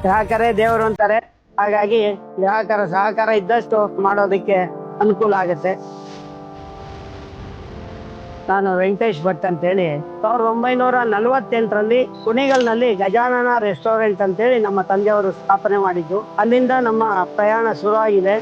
ಗ್ರಾಹಕರೇ ದೇವರು ಅಂತಾರೆ. ಹಾಗಾಗಿ ಗ್ರಾಹಕರ ಸಹಕಾರ ಇದ್ದಷ್ಟು ಮಾಡೋದಕ್ಕೆ ಅನುಕೂಲ ಆಗುತ್ತೆ. ನಾನು ವೆಂಕಟೇಶ್ ಭಟ್ ಅಂತೇಳಿ 1948ರಲ್ಲಿ ಕುಣಿಗಲ್ನಲ್ಲಿ ಗಜಾನನ ರೆಸ್ಟೋರೆಂಟ್ ಅಂತೇಳಿ ನಮ್ಮ ತಂದೆಯವರು ಸ್ಥಾಪನೆ ಮಾಡಿದ್ದು. ಅಲ್ಲಿಂದ ನಮ್ಮ ಪ್ರಯಾಣ ಶುರು ಆಗಿದೆ.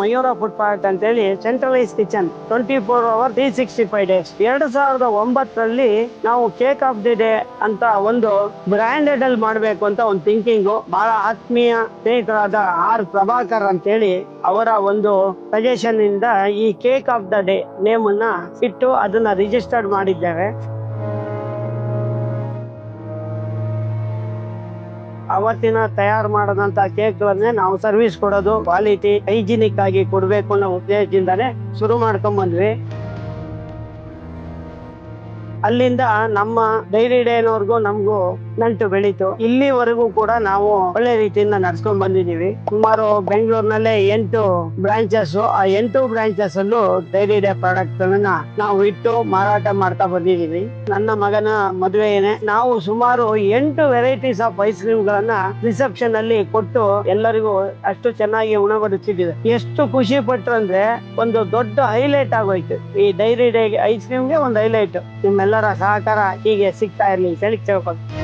ಮಯೂರ ಫುಡ್ ಪಾರ್ಕ್ ಅಂತೇಳಿ ಸೆಂಟ್ರಲೈಸ್ ಕಿಚನ್ 24 hours 365 days. 2009ರಲ್ಲಿ ನಾವು ಕೇಕ್ ಆಫ್ ದಿ ಡೇ ಅಂತ ಒಂದು ಬ್ರ್ಯಾಂಡೆಡ್ ಅಲ್ಲಿ ಮಾಡ್ಬೇಕು ಅಂತ ಒಂದು ಥಿಂಕಿಂಗು. ಬಹಳ ಆತ್ಮೀಯ ಸ್ನೇಹಿತರಾದ ಆರ್ ಪ್ರಭಾಕರ್ ಅಂತೇಳಿ ಅವರ ಒಂದು ಸಜೆಷನ್ ಇಂದ ಈ cake of the day name ಅನ್ನ ಇಟ್ಟು ಅದನ್ನ ರಿಜಿಸ್ಟರ್ಡ್ ಮಾಡಿದ್ದೇವೆ. ಅವತ್ತಿನ ತಯಾರು ಮಾಡದಂತ ಕೇಕ್ಗಳನ್ನೇ ನಾವು ಸರ್ವಿಸ್ ಕೊಡೋದು, ಕ್ವಾಲಿಟಿ ಹೈಜಿನಿಕ್ ಆಗಿ ಕೊಡ್ಬೇಕು ಅನ್ನೋ ಉದ್ದೇಶದಿಂದಾನೇ ಶುರು ಮಾಡ್ಕೊಂಡ್ ಬಂದ್ವಿ. ಅಲ್ಲಿಂದ ನಮ್ಮ ಡೈರಿ ಡೇನವರೆಗೂ ನಮಗೂ ನಂಟು ಬೆಳೀತು. ಇಲ್ಲಿವರೆಗೂ ಕೂಡ ನಾವು ಒಳ್ಳೆ ರೀತಿಯಿಂದ ನಡ್ಸ್ಕೊಂಡ್ ಬಂದಿದೀವಿ. ಸುಮಾರು ಬೆಂಗಳೂರಿನಲ್ಲೇ 8 ಬ್ರಾಂಚಸ್, ಆ 8 ಬ್ರಾಂಚಸ್ ಅಲ್ಲೂ ಡೈರಿ ಡೇ ಪ್ರಾಡಕ್ಟ್ ಗಳನ್ನ ನಾವು ಇಟ್ಟು ಮಾರಾಟ ಮಾಡ್ತಾ ಬಂದಿದೀವಿ. ನನ್ನ ಮಗನ ಮದುವೆಯೇನೆ ನಾವು ಸುಮಾರು 8 ವೆರೈಟೀಸ್ ಆಫ್ ಐಸ್ ಕ್ರೀಮ್ ಗಳನ್ನ ರಿಸೆಪ್ಷನ್ ಅಲ್ಲಿ ಕೊಟ್ಟು ಎಲ್ಲರಿಗೂ ಅಷ್ಟು ಚೆನ್ನಾಗಿ ಉಣಬಡಿಸಿದ್ದೀವಿ. ಎಷ್ಟು ಖುಷಿ ಪಟ್ರು ಅಂದ್ರೆ ಒಂದು ದೊಡ್ಡ ಹೈಲೈಟ್ ಆಗೋಯ್ತು. ಈ ಡೈರಿ ಡೇ ಐಸ್ ಕ್ರೀಮ್ಗೆ ಒಂದು ಹೈಲೈಟ್. ನಿಮ್ಮೆಲ್ಲರ ಸಹಕಾರ ಹೀಗೆ ಸಿಗ್ತಾ ಇರ್ಲಿ ಅಂತ ಹೇಳಿ ಕೇಳ್ಕೊಂಡು